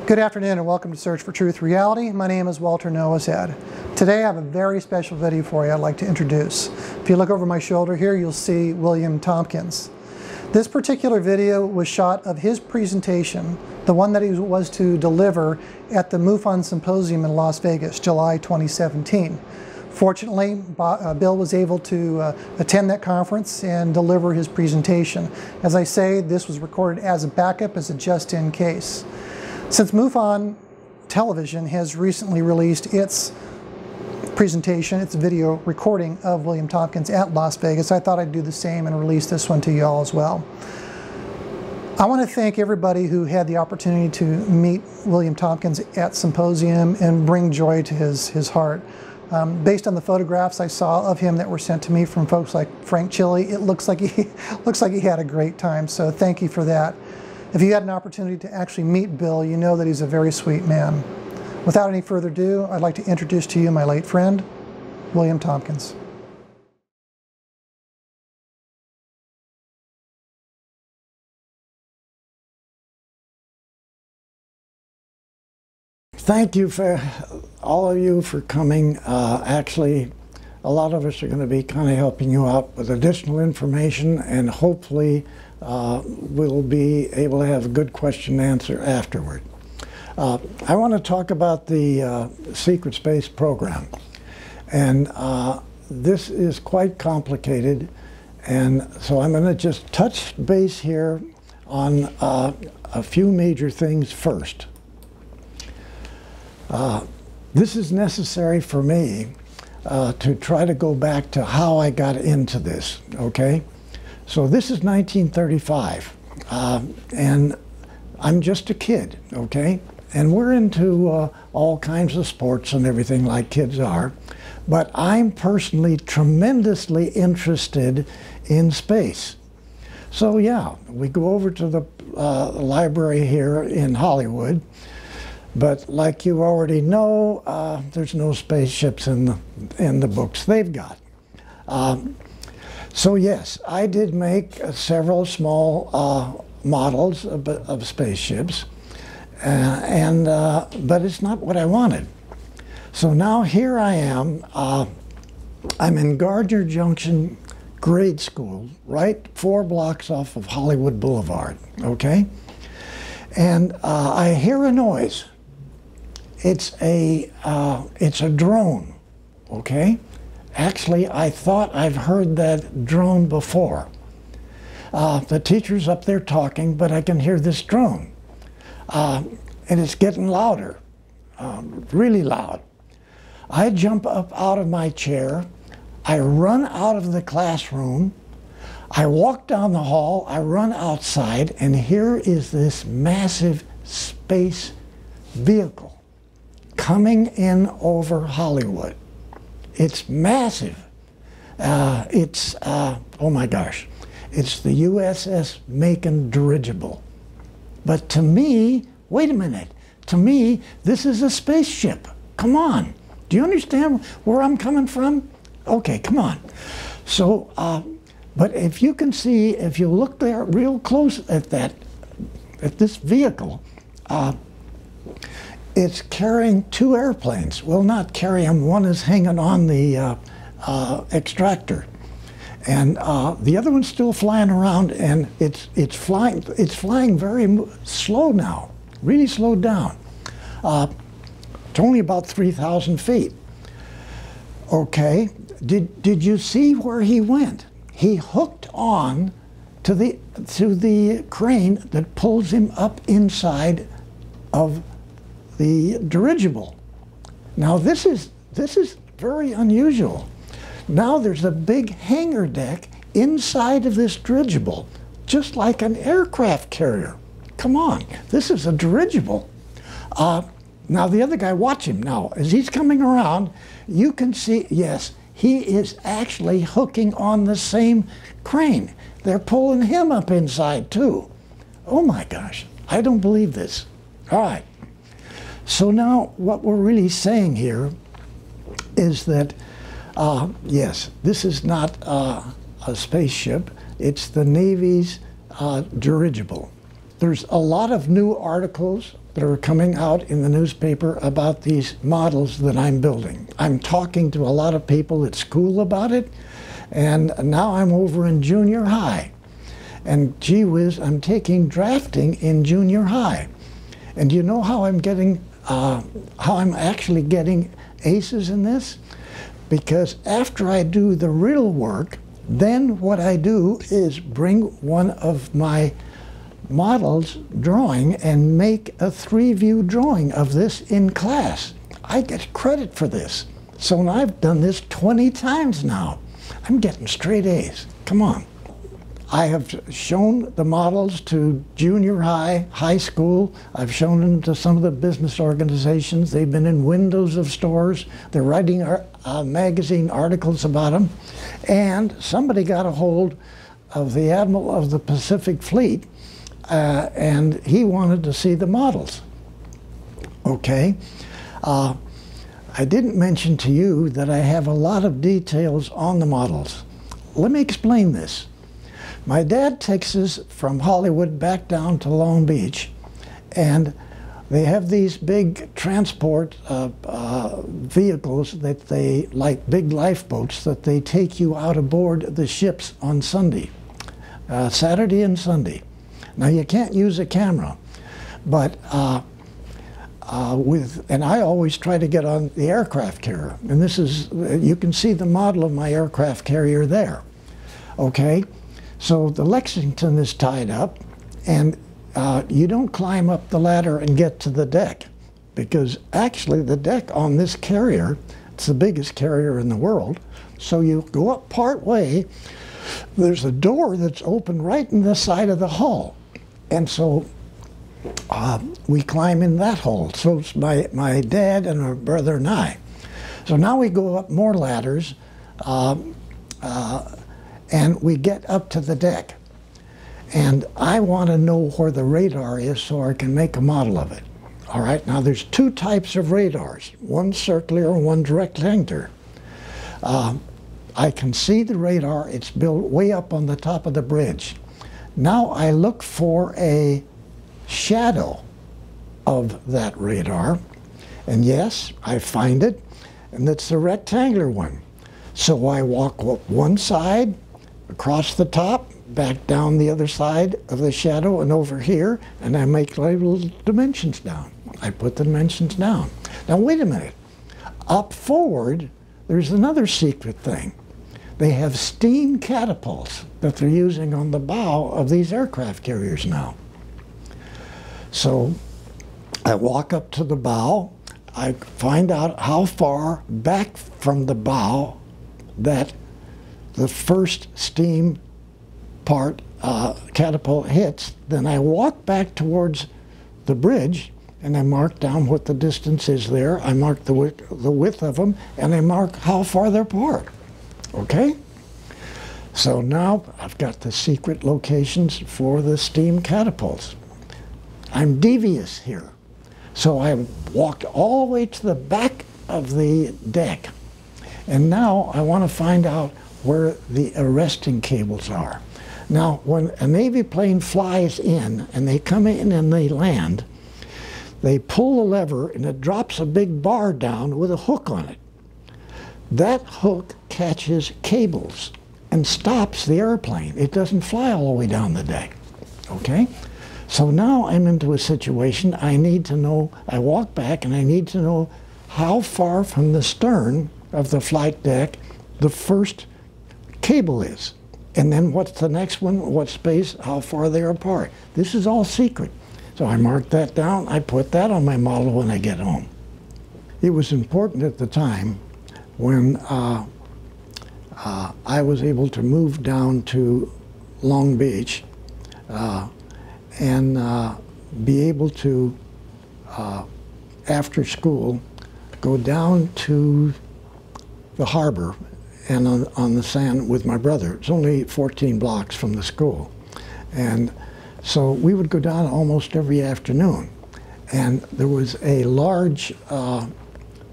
Good afternoon and welcome to Search for Truth Reality. My name is Walter Noahshead. Today I have a very special video for you I'd like to introduce. If you look over my shoulder here, you'll see William Tompkins. This particular video was shot of his presentation, the one that he was to deliver at the MUFON Symposium in Las Vegas, July 2017. Fortunately, Bill was able to attend that conference and deliver his presentation. As I say, this was recorded as a backup, as a just-in case. Since MUFON Television has recently released its presentation, its video recording of William Tompkins at Las Vegas, I thought I'd do the same and release this one to you all as well. I want to thank everybody who had the opportunity to meet William Tompkins at Symposium and bring joy to his heart. Based on the photographs I saw of him that were sent to me from folks like Frank Chile, it looks like he had a great time, so thank you for that. If you had an opportunity to actually meet Bill, you know that he's a very sweet man. Without any further ado, I'd like to introduce to you my late friend, William Tompkins. Thank you for all of you for coming. Actually, a lot of us are going to be kind of helping you out with additional information, and hopefully we'll be able to have a good question and answer afterward. I want to talk about the secret space program, and this is quite complicated, and so I'm going to just touch base here on a few major things first. This is necessary for me to try to go back to how I got into this, okay? So this is 1935, and I'm just a kid, okay? And we're into all kinds of sports and everything like kids are, but I'm personally tremendously interested in space. So yeah, we go over to the library here in Hollywood, but like you already know, there's no spaceships in the books they've got. So yes, I did make several small models of spaceships, but it's not what I wanted. So now here I am. I'm in Gardner Junction grade school, right 4 blocks off of Hollywood Boulevard, okay? And I hear a noise. It's a drone, okay? Actually, I thought I've heard that drone before. The teacher's up there talking, but I can hear this drone. And it's getting louder, really loud. I jump up out of my chair. I run out of the classroom. I walk down the hall. I run outside, and here is this massive space vehicle coming in over Hollywood. It's massive. Oh my gosh, it's the USS Macon dirigible. But to me, wait a minute, to me, this is a spaceship. Come on, do you understand where I'm coming from? Okay, come on. So, but if you can see, if you look there real close at this vehicle, it's carrying 2 airplanes. Well, not carrying them. One is hanging on the extractor, and the other one's still flying around. And it's flying very slow now, really slowed down. It's only about 3,000 feet. Okay, did you see where he went? He hooked on to the crane that pulls him up inside of the dirigible. Now this is very unusual. Now there's a big hangar deck inside of this dirigible, just like an aircraft carrier. Come on, this is a dirigible. Now the other guy, watch him now. As he's coming around, you can see, yes, he is actually hooking on the same crane. They're pulling him up inside too. Oh my gosh, I don't believe this. All right. So now what we're really saying here is that, yes, this is not a spaceship. It's the Navy's dirigible. There's a lot of new articles that are coming out in the newspaper about these models that I'm building. I'm talking to a lot of people at school about it, and now I'm over in junior high. And gee whiz, I'm taking drafting in junior high. And do you know how I'm actually getting aces in this? Because after I do the real work, then what I do is bring one of my models drawing and make a 3-view drawing of this in class. I get credit for this. So now I've done this 20 times now. I'm getting straight A's. Come on. I have shown the models to junior high, high school. I've shown them to some of the business organizations. They've been in windows of stores. They're writing magazine articles about them. And somebody got a hold of the Admiral of the Pacific Fleet, and he wanted to see the models. Okay. I didn't mention to you that I have a lot of details on the models. Let me explain this. My dad takes us from Hollywood back down to Long Beach, and they have these big transport vehicles that they, like big lifeboats, that they take you out aboard the ships on Sunday, Saturday and Sunday. Now you can't use a camera, but and I always try to get on the aircraft carrier, and this is, you can see the model of my aircraft carrier there. Okay. So the Lexington is tied up, and you don't climb up the ladder and get to the deck, because actually the deck on this carrier, it's the biggest carrier in the world, so you go up part way, there's a door that's open right in the side of the hull, and so we climb in that hole. So it's my dad and my brother and I. So now we go up more ladders, and we get up to the deck. And I want to know where the radar is so I can make a model of it. All right, now there's 2 types of radars, one circular and one rectangular. I can see the radar, it's built way up on the top of the bridge. Now I look for a shadow of that radar, and yes, I find it, and it's the rectangular one. So I walk up one side, across the top, back down the other side of the shadow and over here, and I make little dimensions down. I put the dimensions down. Now wait a minute. Up forward, there's another secret thing. They have steam catapults that they're using on the bow of these aircraft carriers now. So I walk up to the bow, I find out how far back from the bow that the first steam part catapult hits, then I walk back towards the bridge and I mark down what the distance is there. I mark the width of them, and I mark how far they're apart. Okay? So now I've got the secret locations for the steam catapults. I'm devious here. So I walked all the way to the back of the deck. And now I want to find out where the arresting cables are. Now, when a Navy plane flies in, and they come in and they land, they pull the lever and it drops a big bar down with a hook on it. That hook catches cables and stops the airplane. It doesn't fly all the way down the deck. Okay? So now I'm into a situation I need to know, I walk back and I need to know how far from the stern of the flight deck the first cable is. And then what's the next one, what space, how far they're apart. This is all secret. So I mark that down, I put that on my model when I get home. It was important at the time when I was able to move down to Long Beach and be able to, after school, go down to the harbor and on the sand with my brother. It's only 14 blocks from the school. And so we would go down almost every afternoon. And there was a large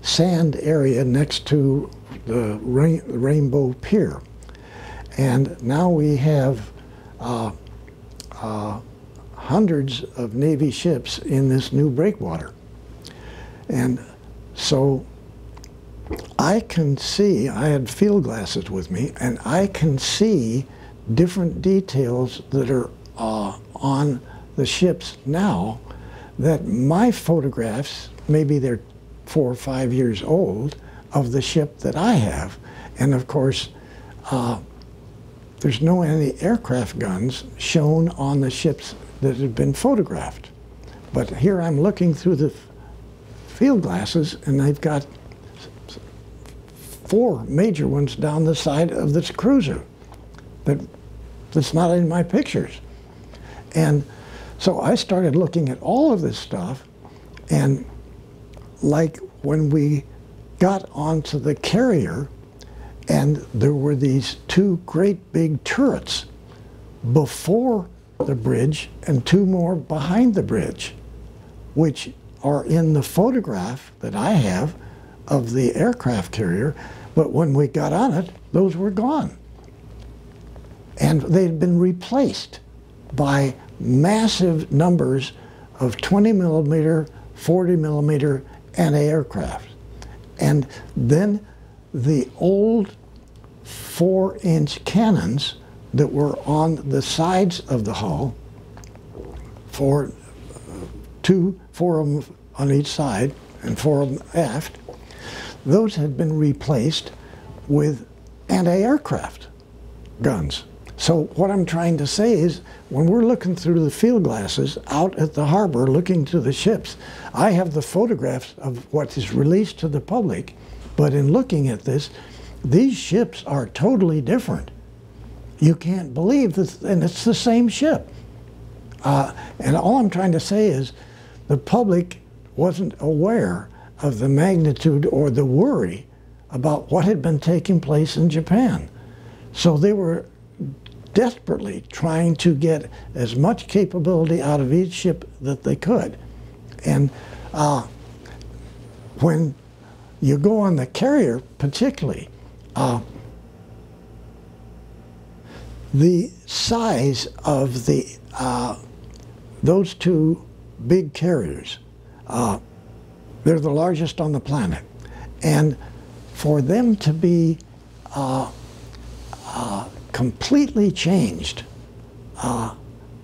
sand area next to the Rainbow Pier. And now we have hundreds of Navy ships in this new breakwater. And so I can see, I had field glasses with me, and I can see different details that are on the ships now that my photographs, maybe they're 4 or 5 years old, of the ship that I have. And of course, there's no anti-aircraft guns shown on the ships that have been photographed. But here I'm looking through the field glasses, and they've got 4 major ones down the side of this cruiser that's not in my pictures. And so I started looking at all of this stuff, and like when we got onto the carrier, and there were these 2 great big turrets before the bridge and 2 more behind the bridge, which are in the photograph that I have of the aircraft carrier, but when we got on it, those were gone. And they'd been replaced by massive numbers of 20 millimeter, 40 millimeter anti-aircraft. And then the old 4-inch cannons that were on the sides of the hull, 4 of them on each side and 4 of them aft, those had been replaced with anti-aircraft guns. So what I'm trying to say is, when we're looking through the field glasses out at the harbor looking to the ships, I have the photographs of what is released to the public, but in looking at this, these ships are totally different. You can't believe this, and it's the same ship. And all I'm trying to say is, the public wasn't aware of the magnitude or the worry about what had been taking place in Japan. So they were desperately trying to get as much capability out of each ship that they could. And when you go on the carrier particularly, the size of the those 2 big carriers, they're the largest on the planet. And for them to be completely changed,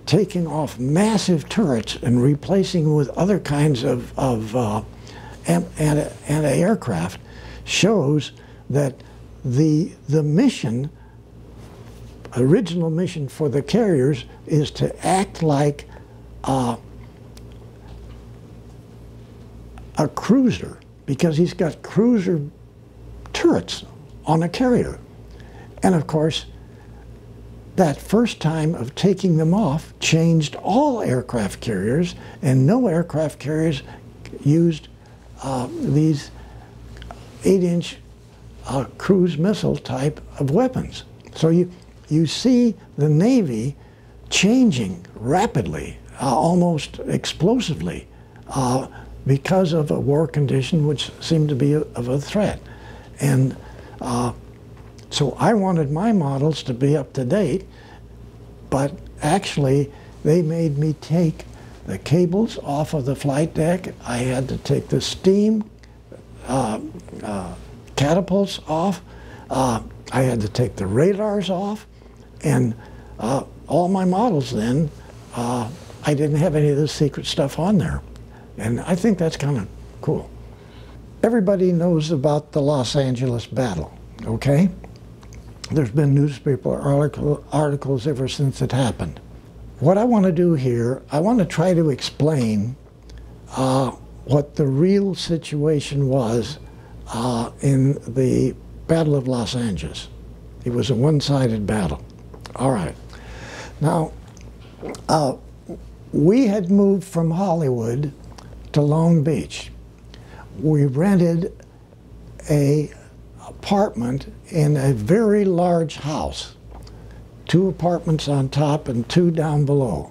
taking off massive turrets and replacing with other kinds of anti-aircraft, shows that the mission, original mission for the carriers, is to act like a cruiser, because he's got cruiser turrets on a carrier. And of course, that first time of taking them off changed all aircraft carriers, and no aircraft carriers used these 8-inch cruise missile type of weapons. So you see the Navy changing rapidly, almost explosively, because of a war condition which seemed to be of a threat. And so I wanted my models to be up to date, but actually they made me take the cables off of the flight deck. I had to take the steam catapults off. I had to take the radars off. And all my models then, I didn't have any of this secret stuff on there. And I think that's kind of cool. Everybody knows about the Los Angeles battle, okay? There's been newspaper articles ever since it happened. What I want to do here, I want to try to explain what the real situation was in the Battle of Los Angeles. It was a one-sided battle. All right. Now, we had moved from Hollywood to Long Beach. We rented an apartment in a very large house, 2 apartments on top and 2 down below.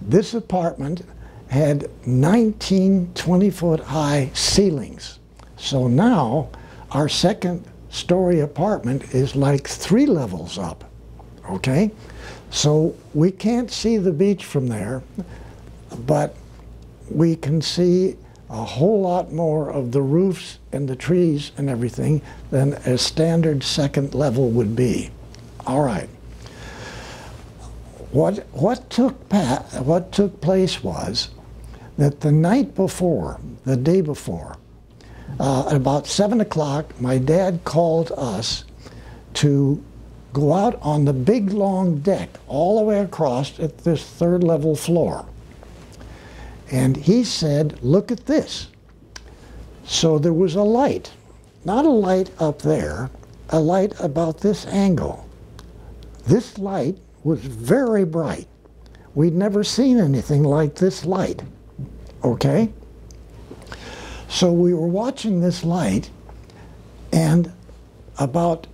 This apartment had 19 20-foot high ceilings. So now our 2nd-story apartment is like 3 levels up, okay? So we can't see the beach from there, but we can see a whole lot more of the roofs and the trees and everything than a standard second level would be. All right. What took place was that the night before, the day before, at about 7 o'clock, my dad called us to go out on the big long deck all the way across at this third level floor. And he said, look at this. So there was a light, not a light up there, a light about this angle. This light was very bright. We'd never seen anything like this light, okay? So we were watching this light, and about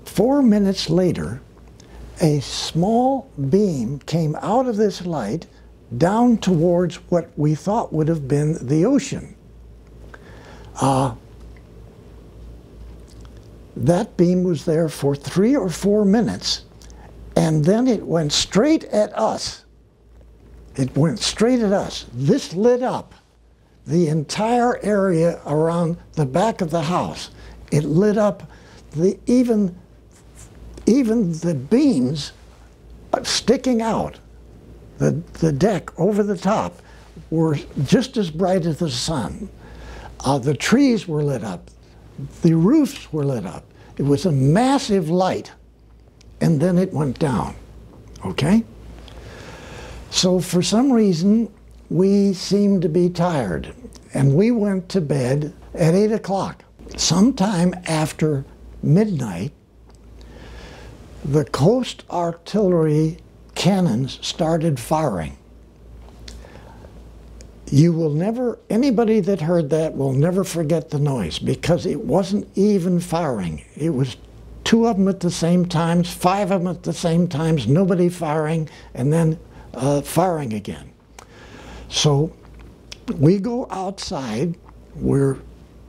4 minutes later, a small beam came out of this light down towards what we thought would have been the ocean. That beam was there for 3 or 4 minutes, and then it went straight at us. It went straight at us. This lit up the entire area around the back of the house. It lit up even the beams sticking out. The deck over the top were just as bright as the sun. The trees were lit up. The roofs were lit up. It was a massive light, and then it went down, okay? So for some reason, we seemed to be tired, and we went to bed at 8 o'clock. Sometime after midnight, the Coast Artillery cannons started firing. You will never, anybody that heard that will never forget the noise, because it wasn't even firing. It was 2 of them at the same time, 5 of them at the same time, nobody firing, and then firing again. So we go outside,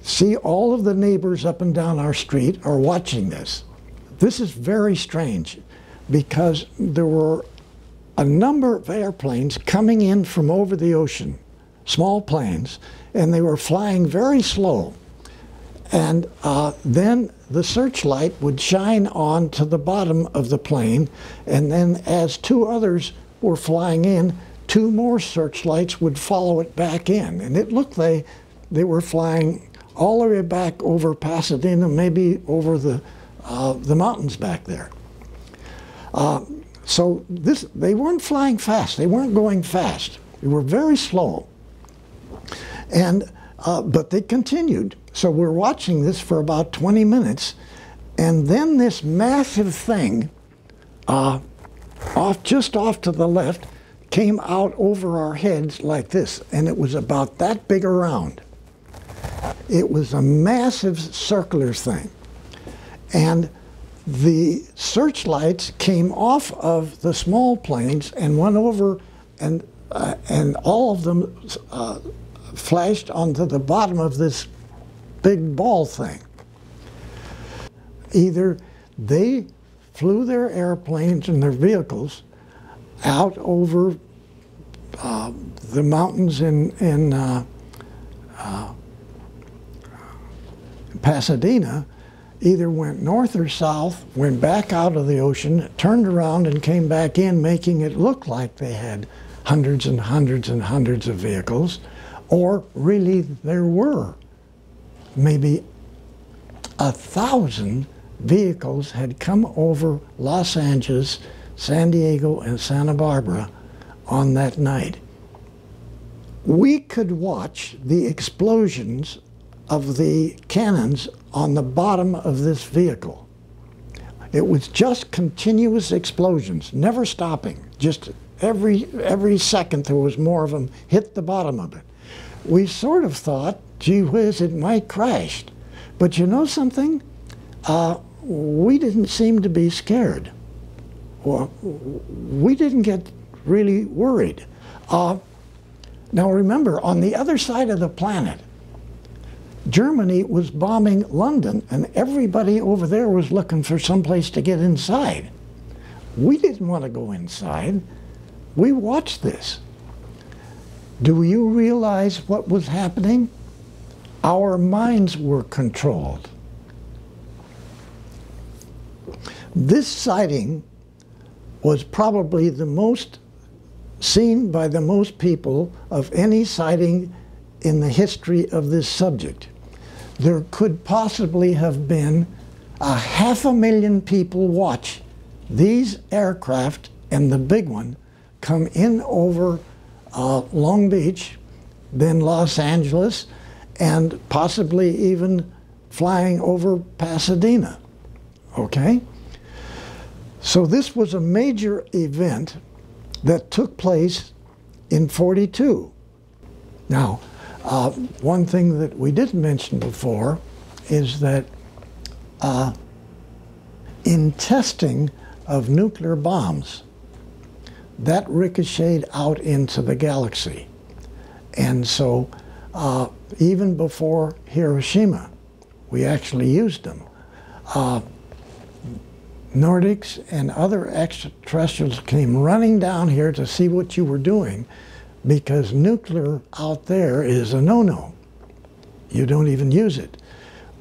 see all of the neighbors up and down our street are watching this. This is very strange, because there were a number of airplanes coming in from over the ocean, small planes, and they were flying very slow. And then the searchlight would shine on to the bottom of the plane, and then as 2 others were flying in, 2 more searchlights would follow it back in. And it looked like they were flying all the way back over Pasadena, maybe over the mountains back there. So they weren't flying fast. They weren't going fast. They were very slow. And but they continued. So we're watching this for about 20 minutes, and then this massive thing, just off to the left, came out over our heads like this, and it was about that big around. It was a massive circular thing. And the searchlights came off of the small planes and went over, and all of them flashed onto the bottom of this big ball thing. Either they flew their airplanes and their vehicles out over the mountains in Pasadena, either went north or south, went back out of the ocean, turned around and came back in, making it look like they had hundreds and hundreds and hundreds of vehicles, or really there were maybe 1,000 vehicles had come over Los Angeles, San Diego, and Santa Barbara on that night. We could watch the explosions of the cannons on the bottom of this vehicle. It was just continuous explosions, never stopping. Just every second there was more of them hit the bottom of it. We sort of thought, gee whiz, it might crash. But you know something? We didn't seem to be scared. Well, we didn't get really worried. Now remember, on the other side of the planet, Germany was bombing London, and everybody over there was looking for some place to get inside. We didn't want to go inside. We watched this. Do you realize what was happening? Our minds were controlled. This sighting was probably the most seen by the most people of any sighting in the history of this subject. There could possibly have been 500,000 people watch these aircraft and the big one come in over Long Beach, then Los Angeles, and possibly even flying over Pasadena. Okay? So this was a major event that took place in '42. Now, one thing that we didn't mention before is that in testing of nuclear bombs, that ricocheted out into the galaxy. And so even before Hiroshima, we actually used them. Nordics and other extraterrestrials came running down here to see what you were doing, because nuclear out there is a no-no. You don't even use it.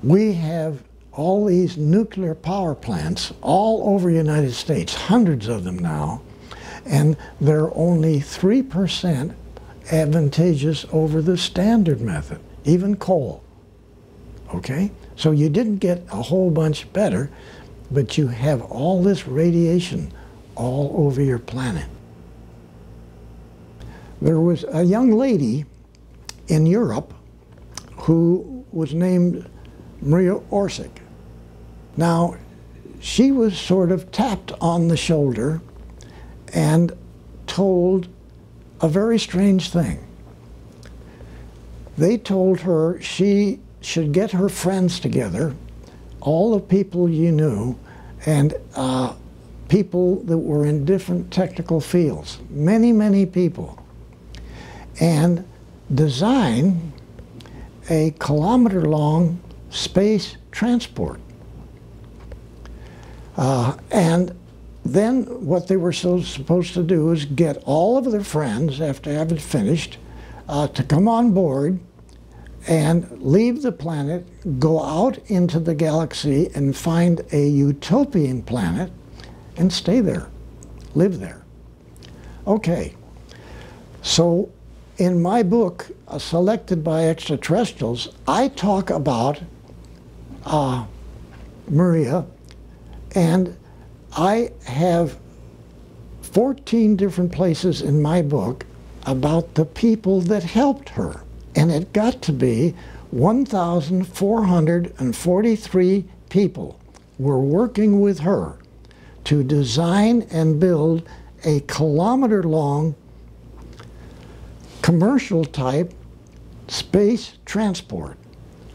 We have all these nuclear power plants all over the United States, hundreds of them now, and they're only 3% advantageous over the standard method, even coal. Okay? So you didn't get a whole bunch better, but you have all this radiation all over your planet. There was a young lady in Europe who was named Maria Orsic. Now, she was sort of tapped on the shoulder and told a very strange thing. They told her she should get her friends together, all the people you knew, and people that were in different technical fields, many, many people, and design a kilometer-long space transport. And then what they were supposed to do is get all of their friends, after having finished, to come on board and leave the planet, go out into the galaxy and find a utopian planet and stay there, live there. Okay, so in my book, Selected by Extraterrestrials, I talk about Maria, and I have 14 different places in my book about the people that helped her. And it got to be 1,443 people were working with her to design and build a kilometer-long commercial-type space transport.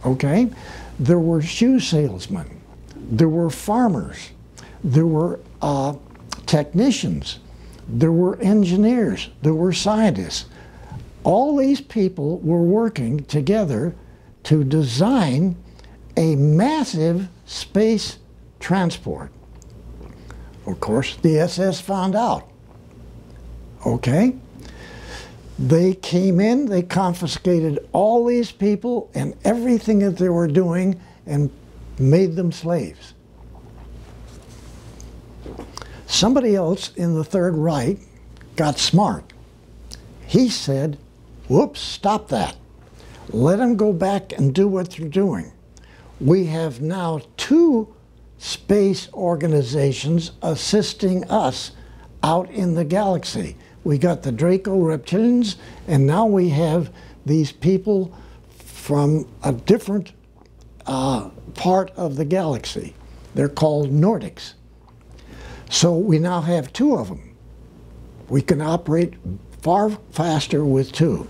Okay? There were shoe salesmen, there were farmers, there were technicians, there were engineers, there were scientists. All these people were working together to design a massive space transport. Of course, the SS found out. Okay? They came in, they confiscated all these people and everything that they were doing and made them slaves. Somebody else in the Third Reich got smart. He said, whoops, stop that. Let them go back and do what they're doing. We have now 2 space organizations assisting us out in the galaxy. We got the Draco Reptilians, and now we have these people from a different part of the galaxy. They're called Nordics. So we now have 2 of them. We can operate far faster with 2.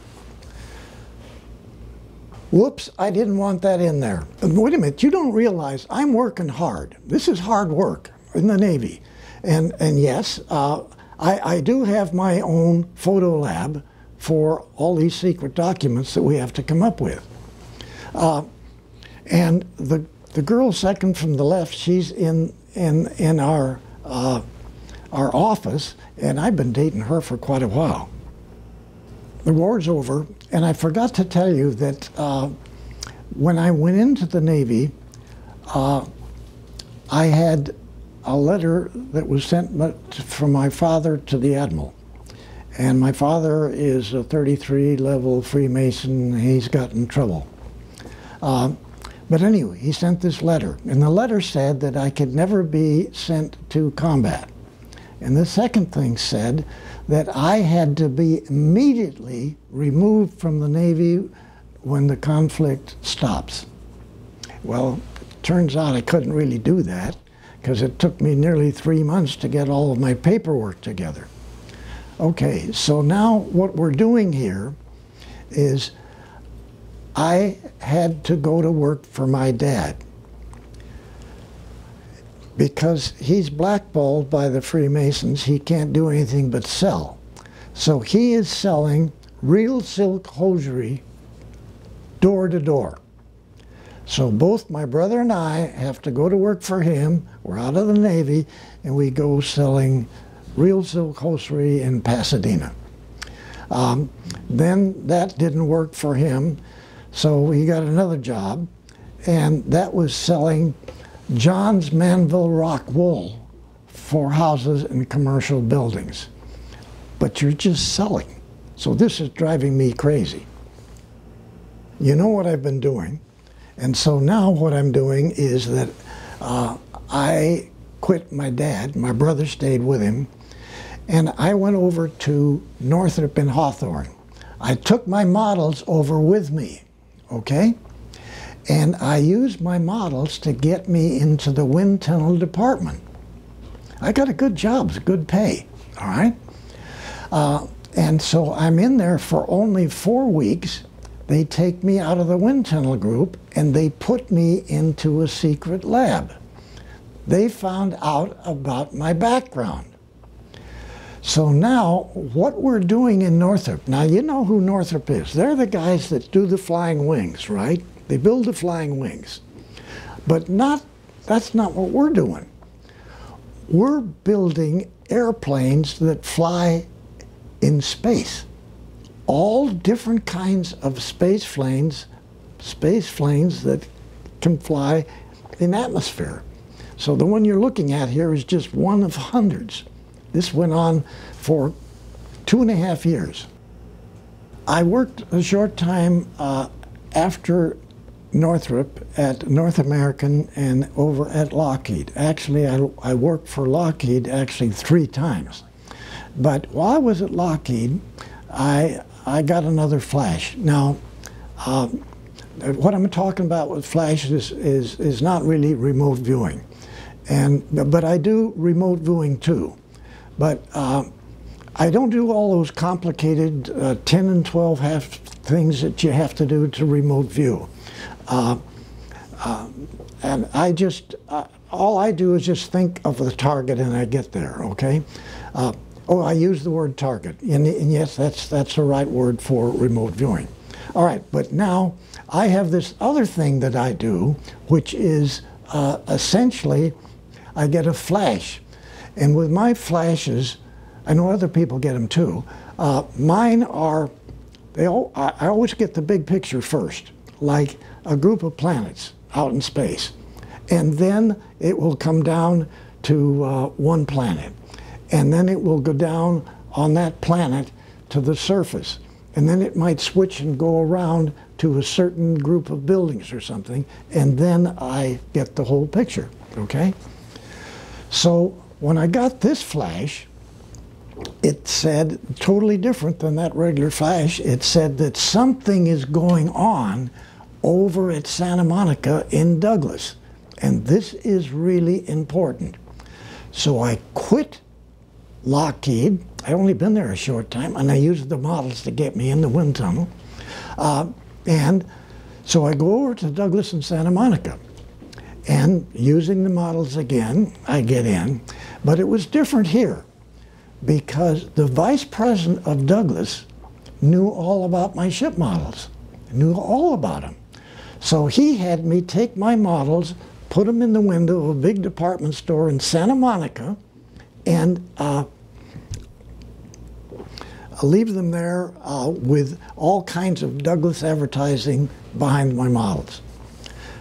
Whoops, I didn't want that in there. Wait a minute, you don't realize I'm working hard. This is hard work in the Navy. And yes, I do have my own photo lab for all these secret documents that we have to come up with. And the girl second from the left, she's in our our office, and I've been dating her for quite a while. The war's over, and I forgot to tell you that when I went into the Navy, I had a letter that was sent from my father to the Admiral. And my father is a 33 level Freemason. He's got in trouble. But anyway, he sent this letter. And the letter said that I could never be sent to combat. And the second thing said that I had to be immediately removed from the Navy when the conflict stops. Well, it turns out I couldn't really do that, because it took me nearly 3 months to get all of my paperwork together. Okay, so now what we're doing here is I had to go to work for my dad because he's blackballed by the Freemasons. He can't do anything but sell. So he is selling real silk hosiery door to door. So both my brother and I have to go to work for him. We're out of the Navy, and we go selling real silk hosiery in Pasadena. Then that didn't work for him, so he got another job, and that was selling John's Manville Rock wool for houses and commercial buildings. But you're just selling. So this is driving me crazy. You know what I've been doing. And so now what I'm doing is that I quit my dad. My brother stayed with him. And I went over to Northrop in Hawthorne. I took my models over with me, okay? And I used my models to get me into the wind tunnel department. I got a good job, it's good pay, all right? And so I'm in there for only 4 weeks. They take me out of the wind tunnel group and they put me into a secret lab. They found out about my background. So now, what we're doing in Northrop, now you know who Northrop is. They're the guys that do the flying wings, right? They build the flying wings. But that's not what we're doing. We're building airplanes that fly in space. All different kinds of space planes that can fly in atmosphere. So the one you're looking at here is just one of hundreds. This went on for 2.5 years. I worked a short time after Northrop at North American and over at Lockheed. Actually, I worked for Lockheed actually 3 times. But while I was at Lockheed, I got another flash. Now, what I'm talking about with flashes is not really remote viewing. But I do remote viewing too. But I don't do all those complicated 10 and 12 things that you have to do to remote view. And I just, all I do is just think of the target and I get there, okay? Oh, I use the word target, and yes, that's the right word for remote viewing. All right, but now I have this other thing that I do, which is essentially I get a flash. And with my flashes, I know other people get them too, mine are, I always get the big picture first, like a group of planets out in space. And then it will come down to one planet. And then it will go down on that planet to the surface. And then it might switch and go around to a certain group of buildings or something. And then I get the whole picture, okay? So when I got this flash, it said, totally different than that regular flash, it said that something is going on over at Santa Monica in Douglas. And this is really important. So I quit Lockheed. I only been there a short time, and I used the models to get me in the wind tunnel. And so I go over to Douglas and Santa Monica. And using the models again, I get in. But it was different here because the vice president of Douglas knew all about my ship models, knew all about them. So he had me take my models, put them in the window of a big department store in Santa Monica, and leave them there with all kinds of Douglas advertising behind my models.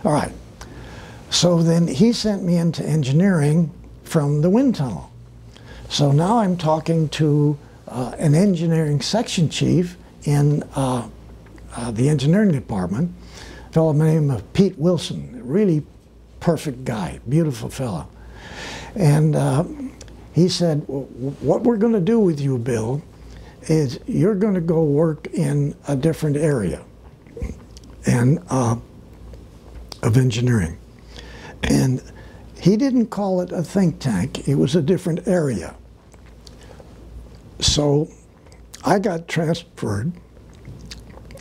All right. So then he sent me into engineering from the wind tunnel. So now I'm talking to an engineering section chief in the engineering department, a fellow by the name of Pete Wilson, really perfect guy, beautiful fellow. And he said, what we're going to do with you, Bill, is you're going to go work in a different area and of engineering. And he didn't call it a think tank, it was a different area. So I got transferred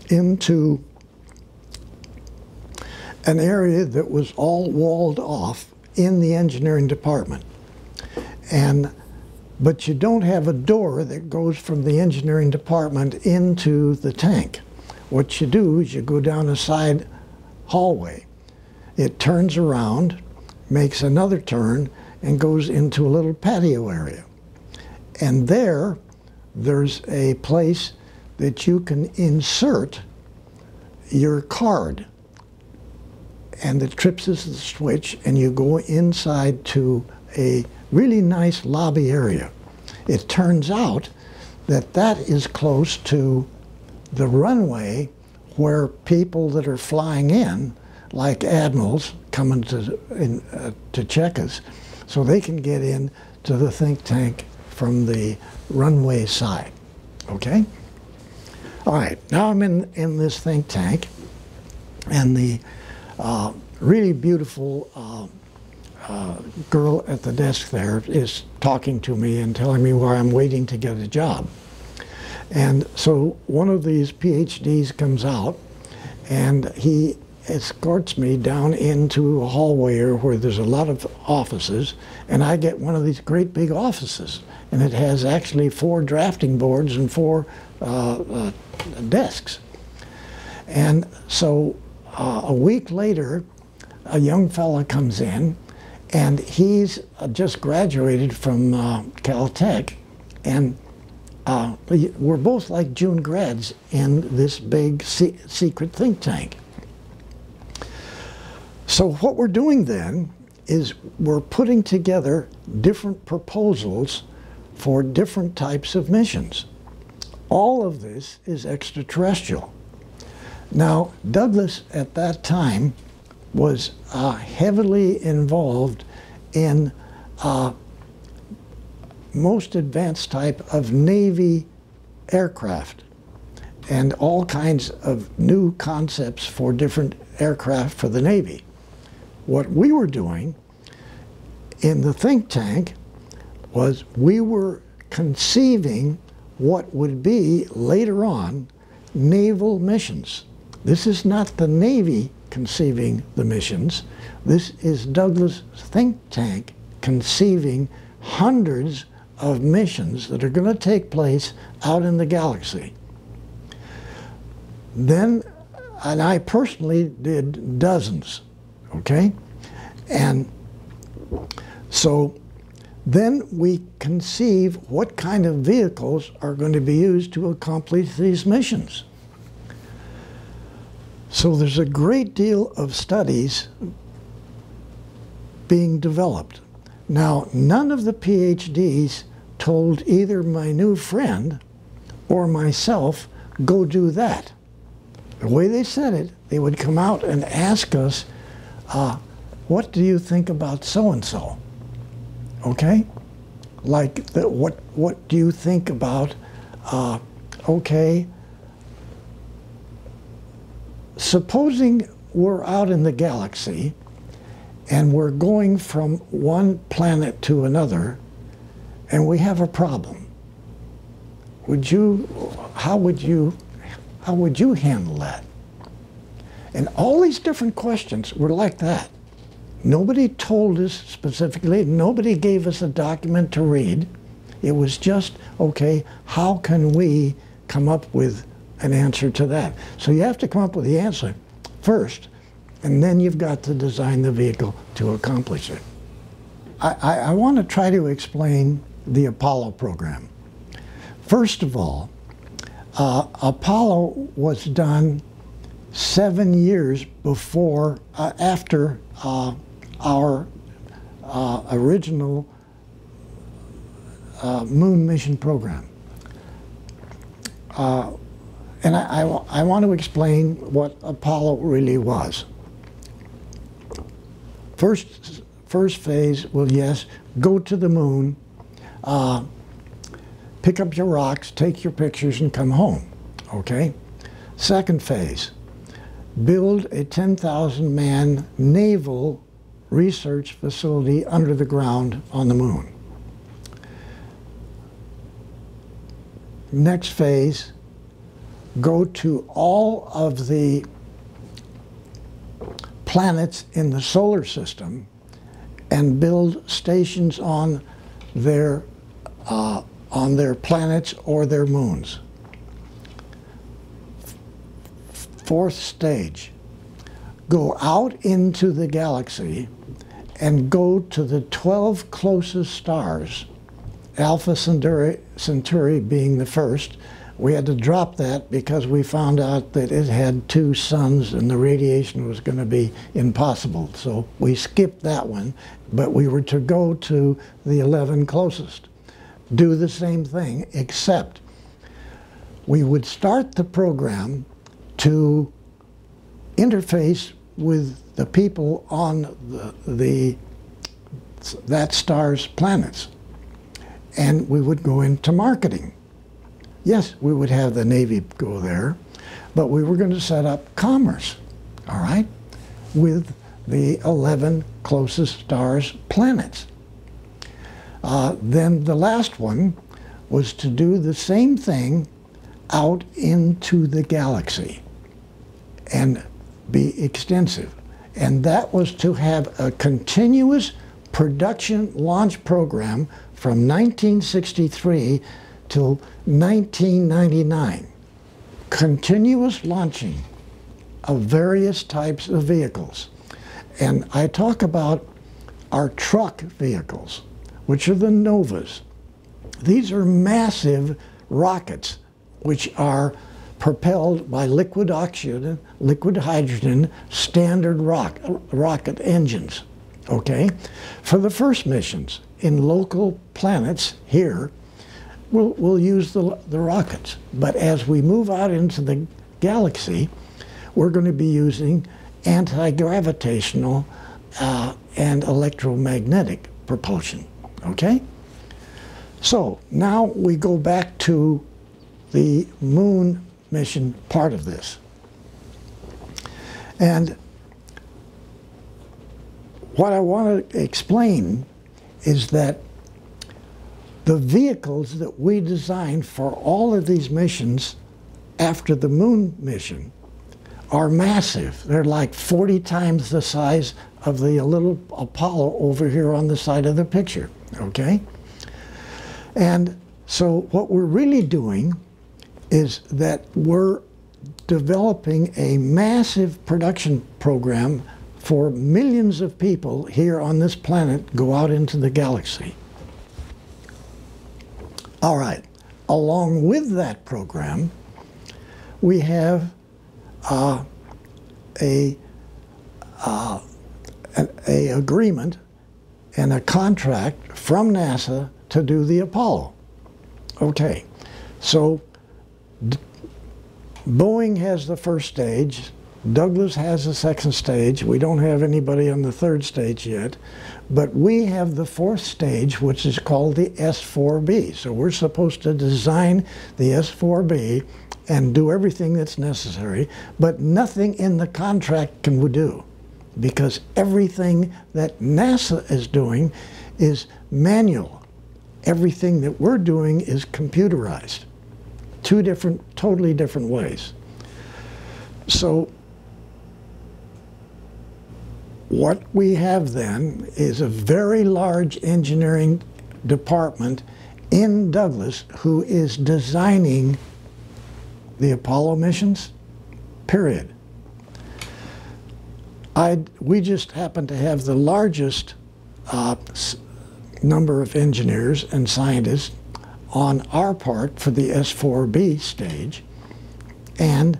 into an area that was all walled off in the engineering department. But you don't have a door that goes from the engineering department into the tank. What you do is you go down a side hallway. It turns around, makes another turn, and goes into a little patio area. And there's a place that you can insert your card. And it trips the switch, and you go inside to a really nice lobby area. It turns out that that is close to the runway where people that are flying in, like admirals coming to check us, so they can get in to the think tank from the runway side. Okay? All right, now I'm in this think tank, and the really beautiful girl at the desk there is talking to me and telling me why I'm waiting to get a job. And so one of these PhDs comes out, and he escorts me down into a hallway where there's a lot of offices, and I get one of these great big offices, and it has actually 4 drafting boards and 4 desks. And so a week later, a young fella comes in, and he's just graduated from Caltech, and we're both like June grads in this big secret think tank. So what we're doing then is we're putting together different proposals for different types of missions. All of this is extraterrestrial. Now, Douglas at that time was heavily involved in most advanced type of Navy aircraft and all kinds of new concepts for different aircraft for the Navy. What we were doing in the think tank was we were conceiving what would be later on naval missions. This is not the Navy conceiving the missions. This is Douglas' think tank conceiving hundreds of missions that are going to take place out in the galaxy. Then, and I personally did dozens, okay? And so then we conceive what kind of vehicles are going to be used to accomplish these missions. So there's a great deal of studies being developed. Now, none of the PhDs told either my new friend or myself, go do that. The way they said it, they would come out and ask us, what do you think about so-and-so? Okay? Like, what do you think about, okay, supposing we're out in the galaxy and we're going from one planet to another and we have a problem. How would you handle that? And all these different questions were like that. Nobody told us specifically, nobody gave us a document to read. It was just, okay, how can we come up with an answer to that? So you have to come up with the answer first, and then you've got to design the vehicle to accomplish it. I want to try to explain the Apollo program. First of all, Apollo was done 7 years before, after our original moon mission program. And I want to explain what Apollo really was. First phase, well, yes, go to the moon, pick up your rocks, take your pictures, and come home, okay? Second phase, build a 10,000-man naval research facility under the ground on the moon. Next phase, go to all of the planets in the solar system and build stations on their planets or their moons. Fourth stage, go out into the galaxy and go to the 12 closest stars, Alpha Centauri being the first. We had to drop that because we found out that it had 2 suns and the radiation was going to be impossible. So we skipped that one, but we were to go to the 11 closest. Do the same thing, except we would start the program to interface with the people on that star's planets. And we would go into marketing. Yes, we would have the Navy go there, but we were going to set up commerce, all right, with the 11 closest stars' planets. Then the last one was to do the same thing out into the galaxy and be extensive. And that was to have a continuous production launch program from 1963 till 1999. Continuous launching of various types of vehicles. And I talk about our truck vehicles, which are the Novas. These are massive rockets which are propelled by liquid oxygen, liquid hydrogen, standard rocket engines, okay? For the first missions in local planets here, we'll use the rockets. But as we move out into the galaxy, we're going to be using anti-gravitational and electromagnetic propulsion, okay? So now we go back to the moon mission part of this. And what I want to explain is that the vehicles that we designed for all of these missions after the moon mission are massive. They're like 40 times the size of the little Apollo over here on the side of the picture, okay? And so what we're really doing is that we're developing a massive production program for millions of people here on this planet go out into the galaxy. All right, along with that program, we have an agreement and a contract from NASA to do the Apollo. Okay, so Boeing has the first stage, Douglas has the second stage. We don't have anybody on the third stage yet, but we have the fourth stage, which is called the S4B. So we're supposed to design the S4B and do everything that's necessary, but nothing in the contract can we do, because everything that NASA is doing is manual. Everything that we're doing is computerized. Two totally different ways. So what we have then is a very large engineering department in Douglas who is designing the Apollo missions, period. We just happen to have the largest number of engineers and scientists on our part for the S4B stage. And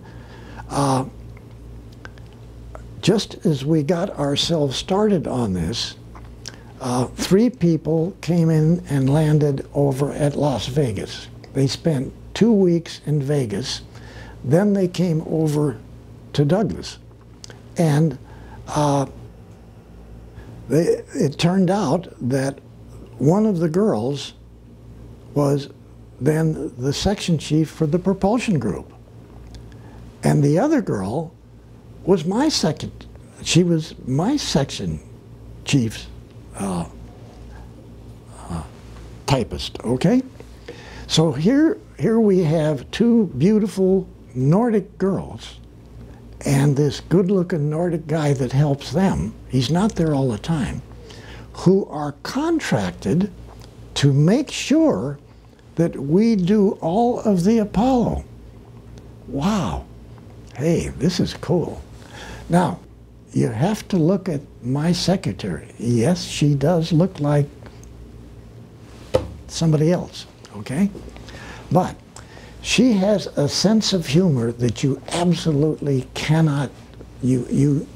just as we got ourselves started on this, 3 people came in and landed over at Las Vegas. They spent 2 weeks in Vegas. Then they came over to Douglas. And it turned out that one of the girls was then the section chief for the propulsion group. And the other girl was she was my section chief's typist, okay? So here we have 2 beautiful Nordic girls and this good-looking Nordic guy that helps them, he's not there all the time, who are contracted to make sure that we do all of the Apollo. Wow. Hey, this is cool. Now, you have to look at my secretary. Yes, she does look like somebody else, okay? But she has a sense of humor that you absolutely cannot, you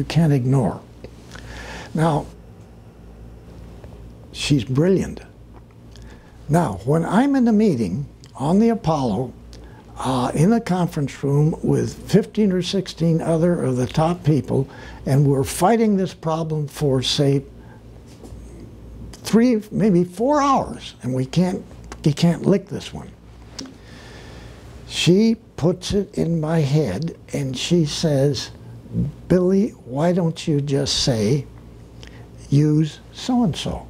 can't ignore. Now, she's brilliant. Now, when I'm in a meeting on the Apollo, in a conference room with 15 or 16 other of the top people, and we're fighting this problem for, say, 3, maybe 4 hours, and you can't lick this one. She puts it in my head, and she says, Billy, why don't you just say, use so-and-so?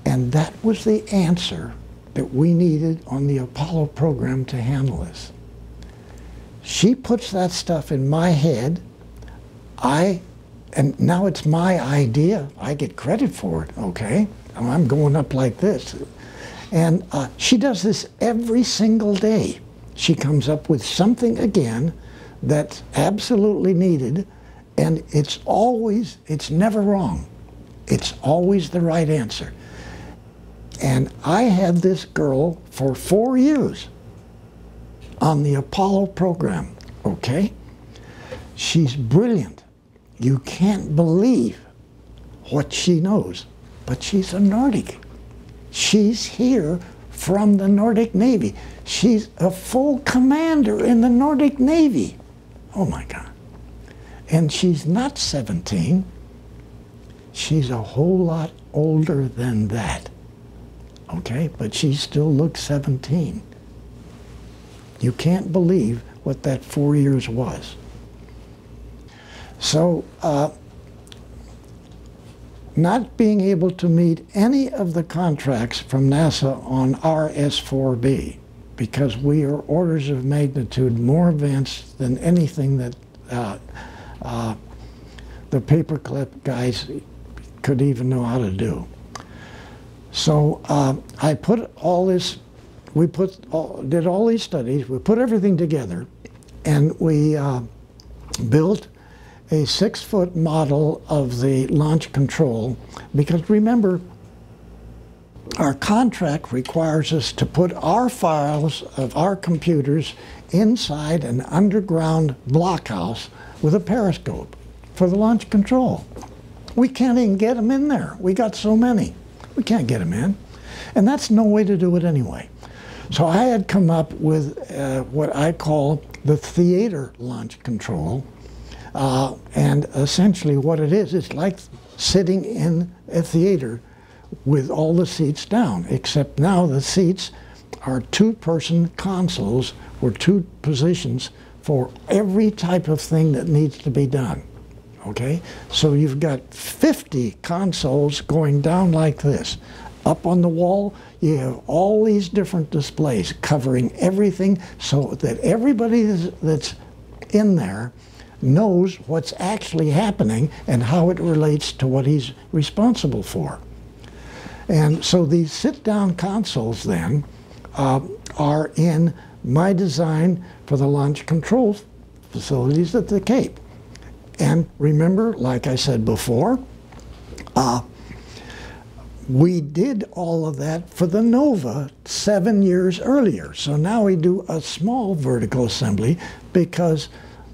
And that was the answer that we needed on the Apollo program to handle this. She puts that stuff in my head, and now it's my idea. I get credit for it, okay? I'm going up like this. And she does this every single day. She comes up with something again that's absolutely needed, and it's never wrong. It's always the right answer. And I had this girl for 4 years on the Apollo program, okay? She's brilliant. You can't believe what she knows, but she's a Nordic. She's here from the Nordic Navy. She's a full commander in the Nordic Navy. Oh my God. And she's not 17. She's a whole lot older than that. Okay, but she still looks 17. You can't believe what that 4 years was. So, not being able to meet any of the contracts from NASA on our S4B, because we are orders of magnitude more advanced than anything that the paperclip guys could even know how to do. So I put all this, did all these studies, we put everything together, and we built a 6-foot model of the launch control, because remember, our contract requires us to put our files of our computers inside an underground blockhouse with a periscope for the launch control. We can't even get them in there. We got so many. We can't get them in. And that's no way to do it anyway. So I had come up with what I call the theater launch control. And essentially what it is, it's like sitting in a theater with all the seats down, except now the seats are 2-person consoles or 2 positions for every type of thing that needs to be done. Okay? So you've got 50 consoles going down like this. Up on the wall, you have all these different displays covering everything so that everybody that's in there knows what's actually happening and how it relates to what he's responsible for. And so these sit-down consoles then are in my design for the launch control facilities at the Cape. And remember, like I said before, we did all of that for the Nova 7 years earlier. So now we do a small vertical assembly because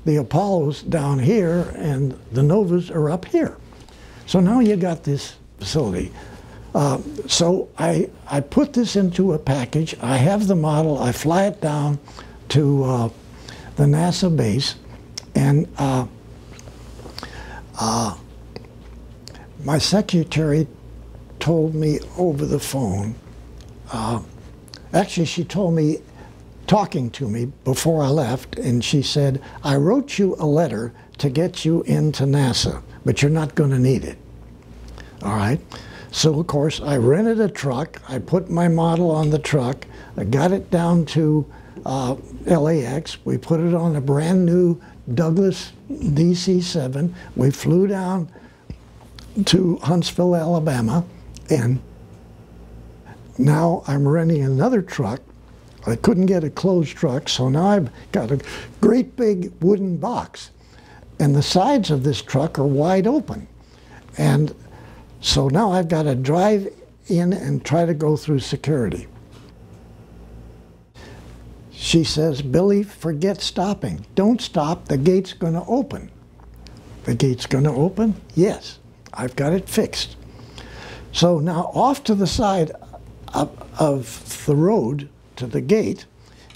the Apollo's down here and the Novas are up here. So now you got this facility. So I put this into a package. I have the model. I fly it down to the NASA base, and my secretary told me over the phone, actually she told me, talking to me before I left, and she said, I wrote you a letter to get you into NASA, but you're not going to need it. All right? So, of course, I rented a truck. I put my model on the truck. I got it down to LAX. We put it on a brand new Douglas DC-7. We flew down to Huntsville, Alabama, and now I'm renting another truck. I couldn't get a closed truck, so now I've got a great big wooden box. And the sides of this truck are wide open. And so now I've got to drive in and try to go through security. She says, Billy, forget stopping. Don't stop, the gate's going to open. The gate's going to open? Yes, I've got it fixed. So now off to the side of the road to the gate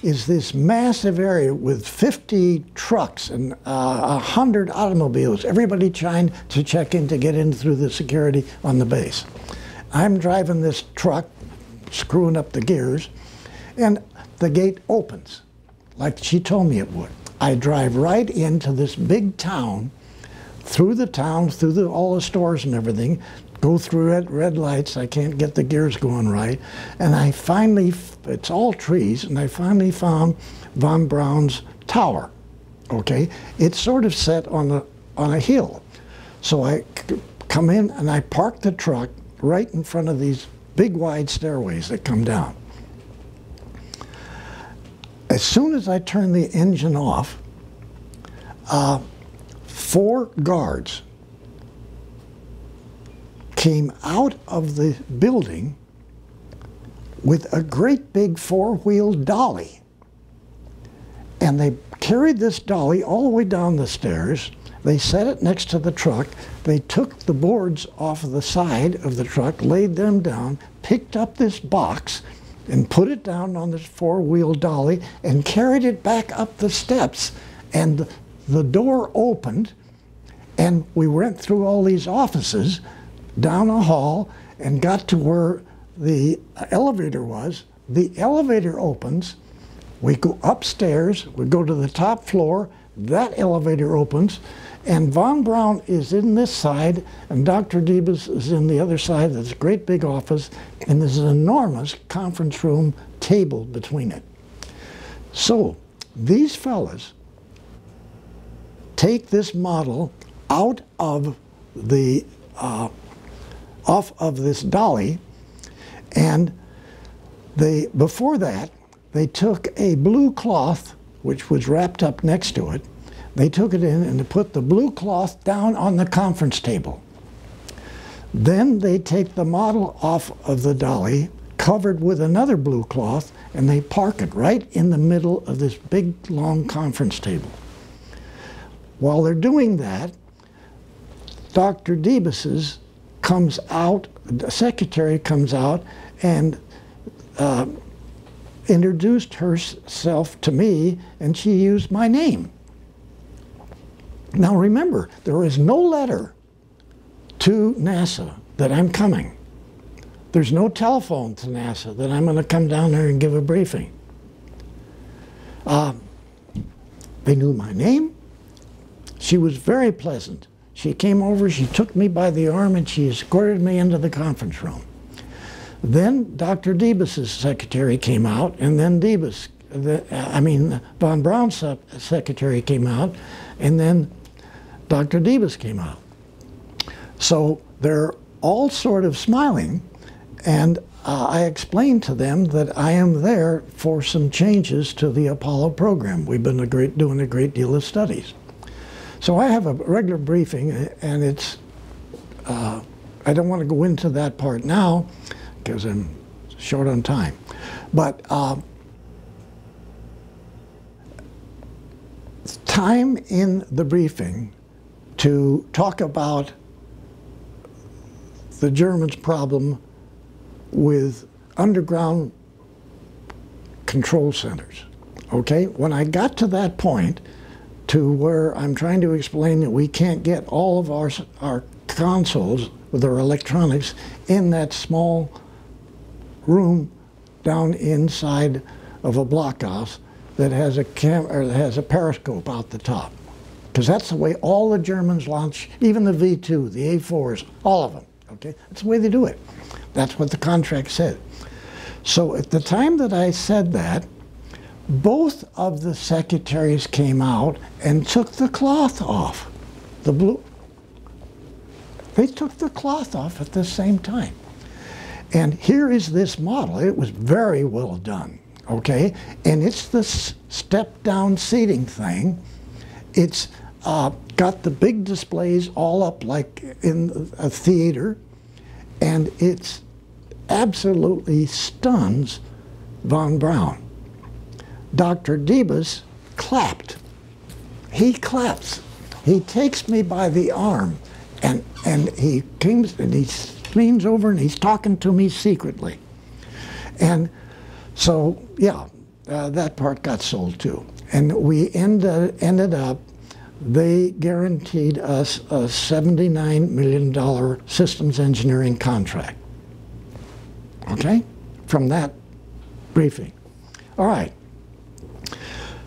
is this massive area with 50 trucks and 100 automobiles, everybody trying to check in to get in through the security on the base. I'm driving this truck, screwing up the gears, and the gate opens, like she told me it would. I drive right into this big town, through all the stores and everything, go through red lights. I can't get the gears going right. And I finally, it's all trees, and I finally found Von Braun's tower. Okay? It's sort of set on a hill. So I come in and I park the truck right in front of these big wide stairways that come down. As soon as I turn the engine off, 4 guards came out of the building with a great big 4-wheel dolly. And they carried this dolly all the way down the stairs. They set it next to the truck. They took the boards off of the side of the truck, laid them down, picked up this box, and put it down on this 4-wheel dolly and carried it back up the steps. And the door opened, and we went through all these offices, down a hall, and got to where the elevator was. The elevator opens. We go upstairs. We go to the top floor. That elevator opens. And Von Braun is in this side, and Dr. Debus is in the other side. There's a great big office, and there's an enormous conference room table between it. So these fellas take this model out of the off of this dolly, and before that, they took a blue cloth, which was wrapped up next to it. They took it in and they put the blue cloth down on the conference table. Then they take the model off of the dolly, covered with another blue cloth, and they park it right in the middle of this big, long conference table. While they're doing that, Dr. Debus's comes out, the secretary comes out and introduced herself to me, and she used my name. Now remember, there is no letter to NASA that I'm coming. There's no telephone to NASA that I'm going to come down there and give a briefing. They knew my name. She was very pleasant. She came over, she took me by the arm, and she escorted me into the conference room. Then Dr. Debus's secretary came out, and then Von Braun's secretary came out, and then Dr. Debus came out. So they're all sort of smiling, and I explained to them that I am there for some changes to the Apollo program. We've been doing a great deal of studies. So I have a regular briefing, and it's I don't want to go into that part now because I'm short on time. But time in the briefing to talk about the Germans' problem with underground control centers. Okay, when I got to that point, to where I'm trying to explain that we can't get all of our consoles with our electronics in that small room down inside of a blockhouse that has a periscope out the top, because that's the way all the Germans launch, even the V2, the A4s, all of them. Okay, that's the way they do it. That's what the contract said. So at the time that I said that, both of the secretaries came out and took the cloth off. They took the cloth off at the same time. And here is this model. It was very well done, okay? And it's the step-down seating thing. It's got the big displays all up like in a theater, and it's absolutely stuns von Braun. Dr. Debus clapped. He claps. He takes me by the arm, and he comes and he leans over and he's talking to me secretly. And so, yeah, that part got sold too. And we ended up, they guaranteed us a $79 million systems engineering contract. Okay? From that briefing. All right.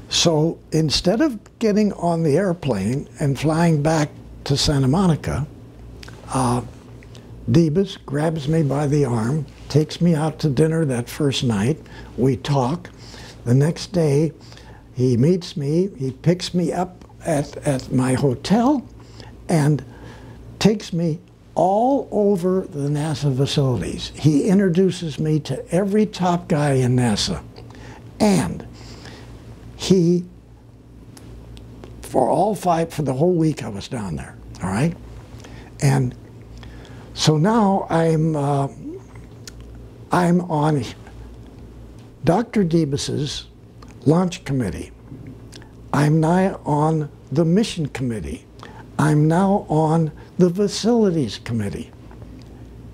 So instead of getting on the airplane and flying back to Santa Monica, Debus grabs me by the arm, takes me out to dinner that first night. We talk. The next day, he meets me. He picks me up at my hotel and takes me all over the NASA facilities. He introduces me to every top guy in NASA. And he, for the whole week I was down there, all right? And so now I'm on Dr. Debus's launch committee. I'm now on the mission committee. I'm now on the facilities committee.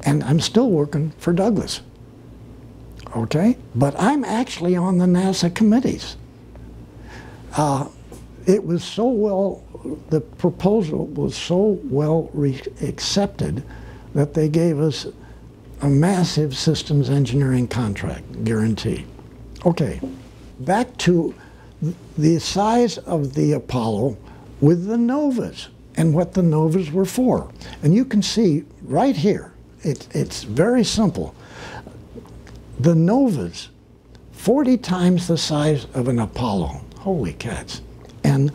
And I'm still working for Douglas, okay? But I'm actually on the NASA committees. It was so well, the proposal was so well accepted that they gave us a massive systems engineering contract guarantee. Okay, back to the size of the Apollo with the Novas and what the Novas were for. And you can see right here, it's very simple. The Novas, 40 times the size of an Apollo. Holy cats. And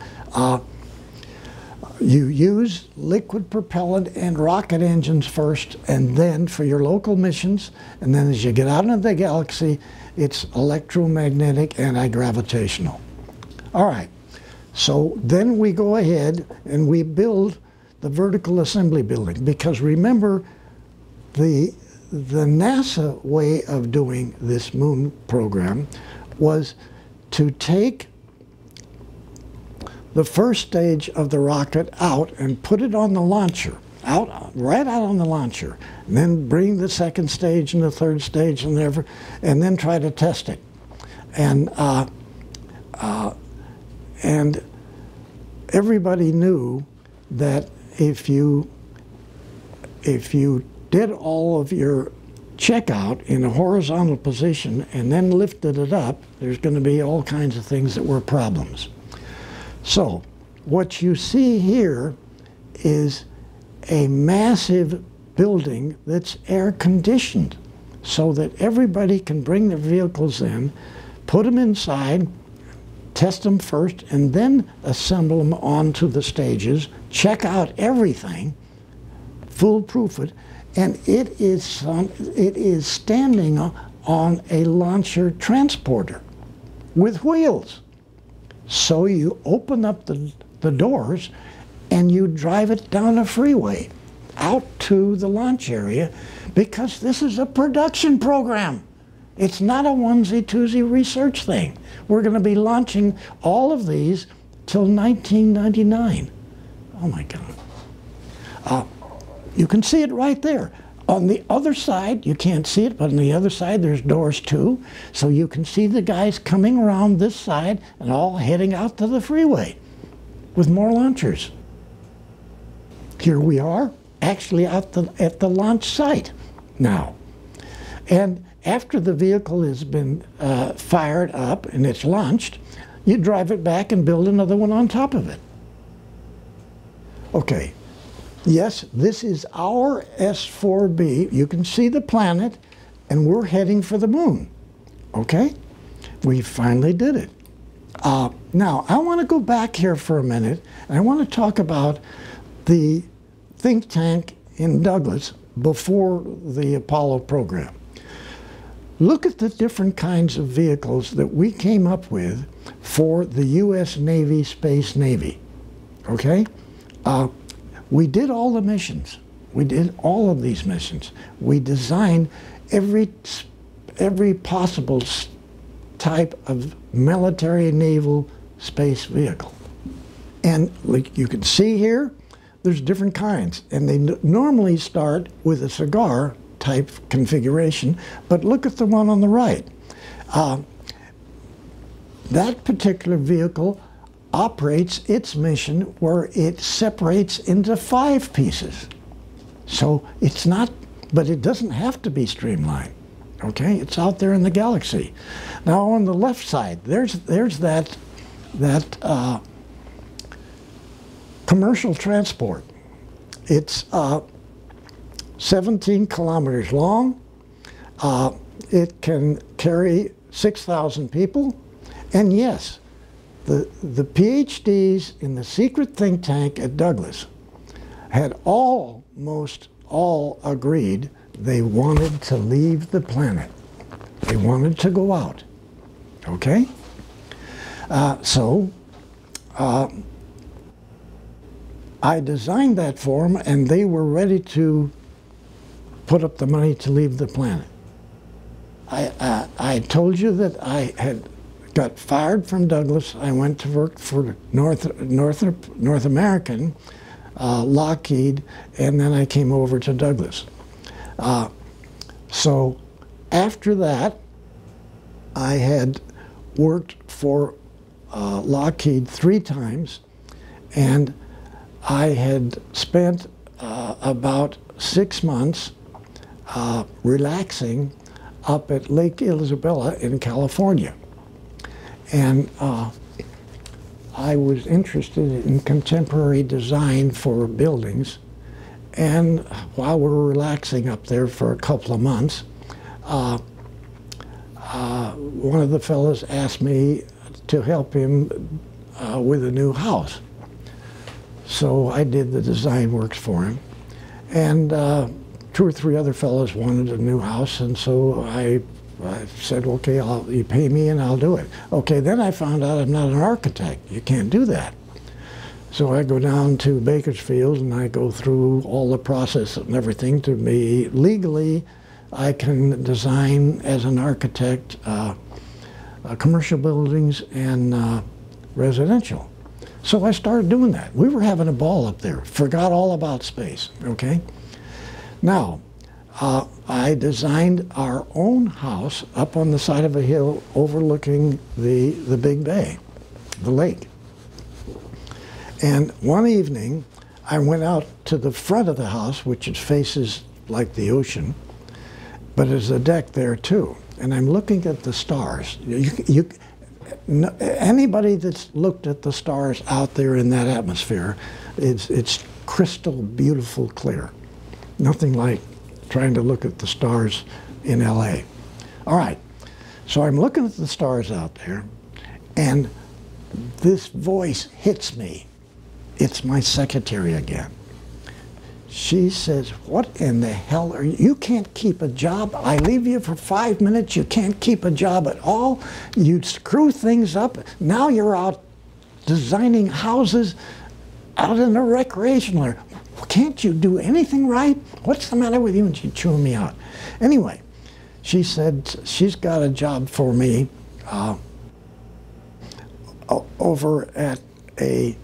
you use liquid propellant and rocket engines first, and then for your local missions, and then as you get out into the galaxy, it's electromagnetic anti-gravitational. All right, so then we go ahead and we build the vertical assembly building, because remember, the NASA way of doing this moon program was to take the first stage of the rocket out and put it on the launcher, right out on the launcher, and then bring the second stage and the third stage and then try to test it. And everybody knew that if you did all of your checkout in a horizontal position and then lifted it up, there's going to be all kinds of things that were problems. So what you see here is a massive building that's air conditioned so that everybody can bring their vehicles in, put them inside, test them first, and then assemble them onto the stages, check out everything, foolproof it, and it is standing on a launcher transporter with wheels. So you open up the doors and you drive it down a freeway. out to the launch area because this is a production program. It's not a onesie-twosie research thing. We're going to be launching all of these till 1999. Oh my God. You can see it right there. On the other side, you can't see it, but on the other side there's doors too. So you can see the guys coming around this side and all heading out to the freeway with more launchers. Here we are, actually at the launch site now. And after the vehicle has been fired up and it's launched, you drive it back and build another one on top of it. Okay. Yes, this is our S4B. You can see the planet, and we're heading for the moon. Okay? We finally did it. Now, I want to go back here for a minute, and I want to talk about the think tank in Douglas before the Apollo program. Look at the different kinds of vehicles that we came up with for the U.S. Navy Space Navy. Okay? We did all the missions. We did all of these missions. We designed every possible type of military, naval, space vehicle. And like you can see here, there's different kinds. And they normally start with a cigar type configuration, but look at the one on the right. That particular vehicle operates its mission where it separates into 5 pieces. So it's not, but it doesn't have to be streamlined. Okay, it's out there in the galaxy. Now on the left side, there's that commercial transport. It's 17 kilometers long. It can carry 6,000 people, and yes, the PhDs in the secret think tank at Douglas had almost all agreed they wanted to leave the planet. They wanted to go out. Okay? So I designed that for them, and they were ready to put up the money to leave the planet. I told you that I had got fired from Douglas. I went to work for North American, Lockheed, and then I came over to Douglas. So after that, I had worked for Lockheed 3 times, and I had spent about 6 months relaxing up at Lake Isabella in California. And I was interested in contemporary design for buildings. And while we were relaxing up there for a couple of months, one of the fellows asked me to help him with a new house. So I did the design works for him. And 2 or 3 other fellows wanted a new house, and so I said, okay, you pay me and I'll do it. Okay, then I found out I'm not an architect. You can't do that. So I go down to Bakersfield and I go through all the process and everything to be legally, I can design as an architect commercial buildings and residential. So I started doing that. We were having a ball up there. Forgot all about space, okay? Now, I designed our own house up on the side of a hill overlooking the Big Bay, the lake. And one evening, I went out to the front of the house, which faces like the ocean, but there's a deck there too. And I'm looking at the stars. Anybody that's looked at the stars out there in that atmosphere, it's crystal beautiful clear. Nothing like trying to look at the stars in LA. All right, so I'm looking at the stars out there, and this voice hits me. It's my secretary again. She says, what in the hell are you? You can't keep a job. I leave you for 5 minutes. You can't keep a job at all. You screw things up. Now you're out designing houses out in the recreational area. can't you do anything right? What's the matter with you? And she'd chew me out. Anyway, she said she's got a job for me over at a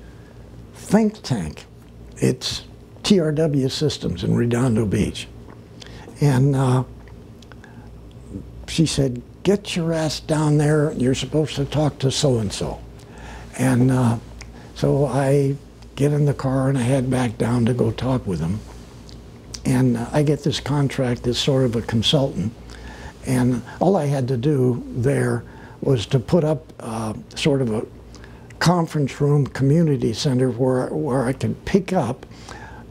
think tank. It's TRW Systems in Redondo Beach. And she said, get your ass down there. You're supposed to talk to so-and-so. And so I get in the car and I head back down to go talk with him. And I get this contract as sort of a consultant. And all I had to do there was to put up sort of a conference room community center where I could pick up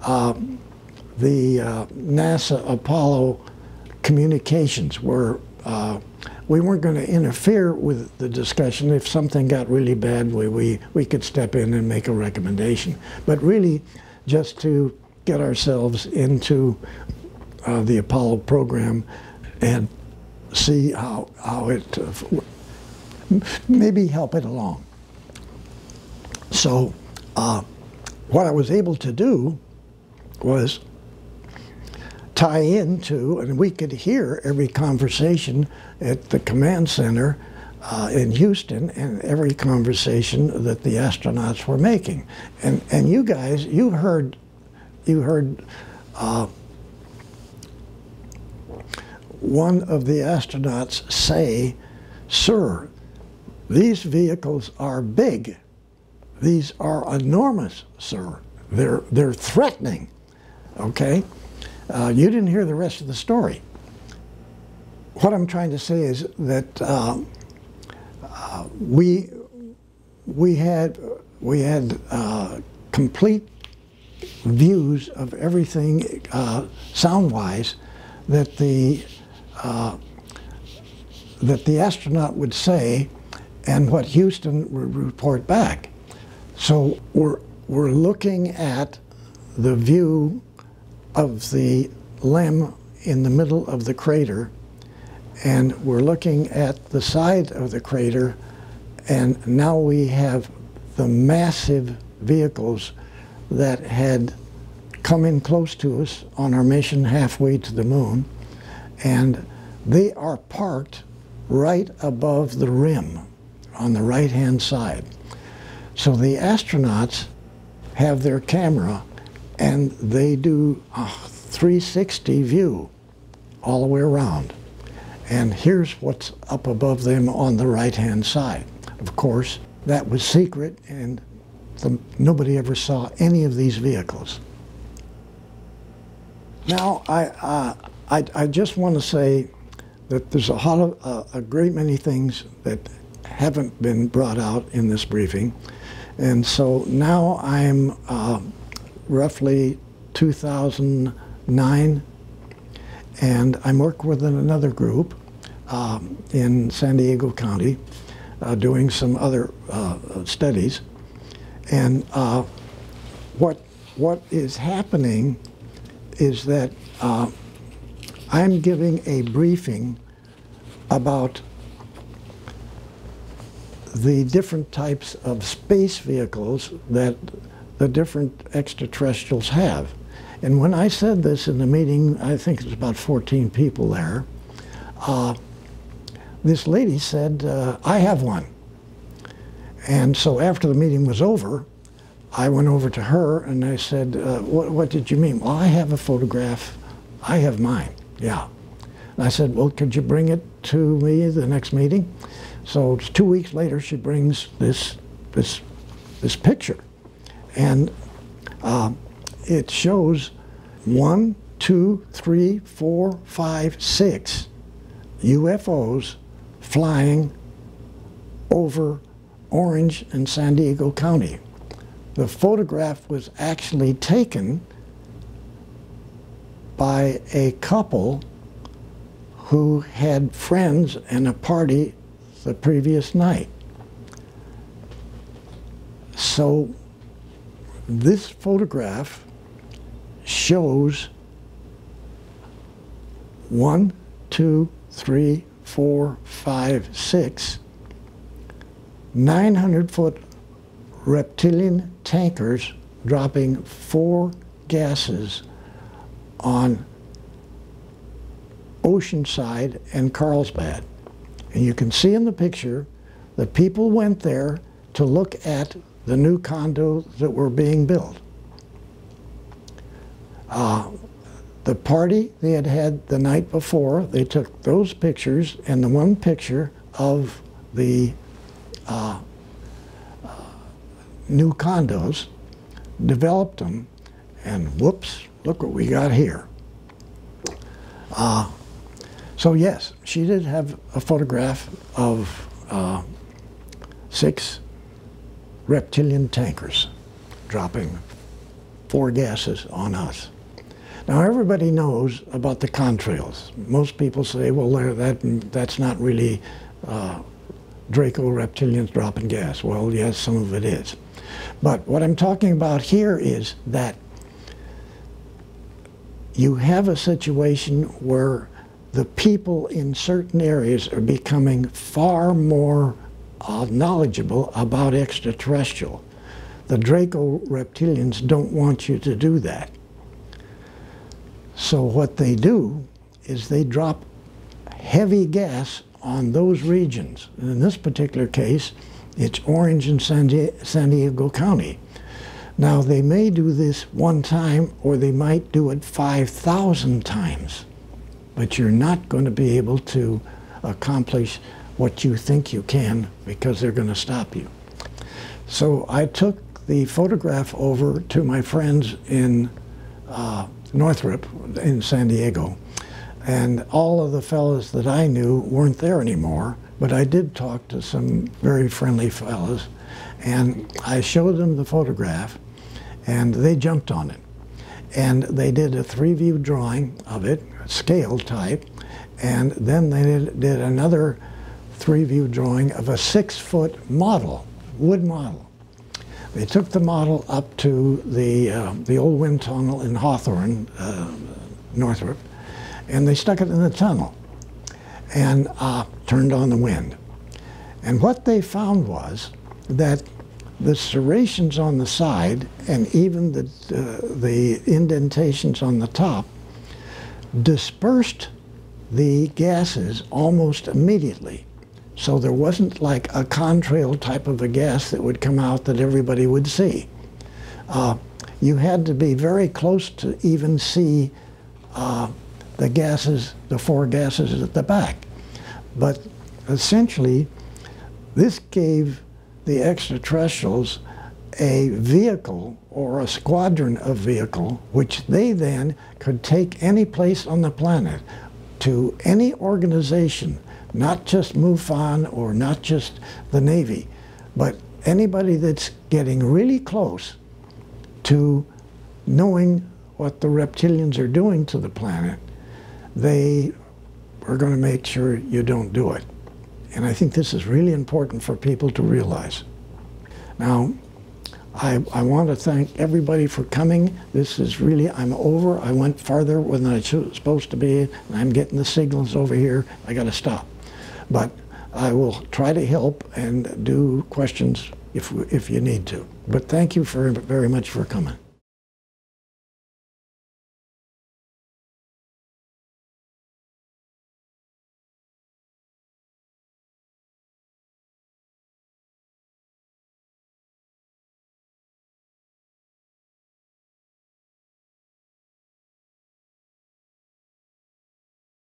the NASA Apollo communications, where we weren't going to interfere with the discussion. If something got really bad, we could step in and make a recommendation. But really just to get ourselves into the Apollo program and see how it maybe help it along. So what I was able to do was tie into, and we could hear every conversation at the command center in Houston and every conversation that the astronauts were making. And you guys, you heard one of the astronauts say, "Sir, these vehicles are big. These are enormous, sir. They're threatening." Okay? You didn't hear the rest of the story. What I'm trying to say is that we had complete views of everything sound-wise that the astronaut would say and what Houston would report back. So we're looking at the view of the LEM in the middle of the crater, and we're looking at the side of the crater, and now we have the massive vehicles that had come in close to us on our mission halfway to the moon, and they are parked right above the rim on the right-hand side. So the astronauts have their camera and they do a 360 view all the way around. And here's what's up above them on the right-hand side. Of course, that was secret, and nobody ever saw any of these vehicles. Now, I just want to say that there's a great many things that haven't been brought out in this briefing. And so now I'm roughly 2009, and I'm working with another group in San Diego County doing some other studies. And what is happening is that I'm giving a briefing about the different types of space vehicles that the different extraterrestrials have. And when I said this in the meeting, I think it was about 14 people there, this lady said, I have one. And so after the meeting was over, I went over to her and I said, what did you mean? Well, I have a photograph. I have mine, yeah. And I said, well, could you bring it to me the next meeting? So 2 weeks later, she brings this picture. And it shows 1, 2, 3, 4, 5, 6 UFOs flying over Orange and San Diego County. The photograph was actually taken by a couple who had friends and a party the previous night. So this photograph shows 1, 2, 3, 4, 5, 6 900-foot reptilian tankers dropping 4 gases on Oceanside and Carlsbad. And you can see in the picture that people went there to look at the new condos that were being built. The party they had had the night before, they took those pictures and the one picture of the new condos, developed them, and whoops, look what we got here. So yes, she did have a photograph of 6 reptilian tankers dropping 4 gases on us. Now everybody knows about the contrails. Most people say, well, that's not really Draco reptilians dropping gas. Well, yes, some of it is. But what I'm talking about here is that you have a situation where the people in certain areas are becoming far more knowledgeable about extraterrestrial. The Draco reptilians don't want you to do that. So what they do is they drop heavy gas on those regions. And in this particular case, it's Orange and San Diego County. Now, they may do this one time, or they might do it 5,000 times. But you're not going to be able to accomplish what you think you can, because they're going to stop you. So I took the photograph over to my friends in Northrop in San Diego, and all of the fellows that I knew weren't there anymore, but I did talk to some very friendly fellows, and I showed them the photograph, and they jumped on it. And they did a 3-view drawing of it, scale type, and then they did another 3-view drawing of a 6-foot model, wood model. They took the model up to the old wind tunnel in Hawthorne, Northrop, and they stuck it in the tunnel and turned on the wind. And what they found was that the serrations on the side and even the indentations on the top dispersed the gases almost immediately. So there wasn't like a contrail type of a gas that would come out that everybody would see. You had to be very close to even see the gases, the 4 gases at the back. But essentially, this gave the extraterrestrials a vehicle or a squadron of vehicle which they then could take any place on the planet to any organization, not just MUFON or not just the Navy, but anybody that's getting really close to knowing what the reptilians are doing to the planet. They are going to make sure you don't do it. And I think this is really important for people to realize. Now, I want to thank everybody for coming. This is really, I'm over. I went farther than I was supposed to be, and I'm getting the signals over here. I got to stop. But I will try to help and do questions if you need to. But thank you very much for coming.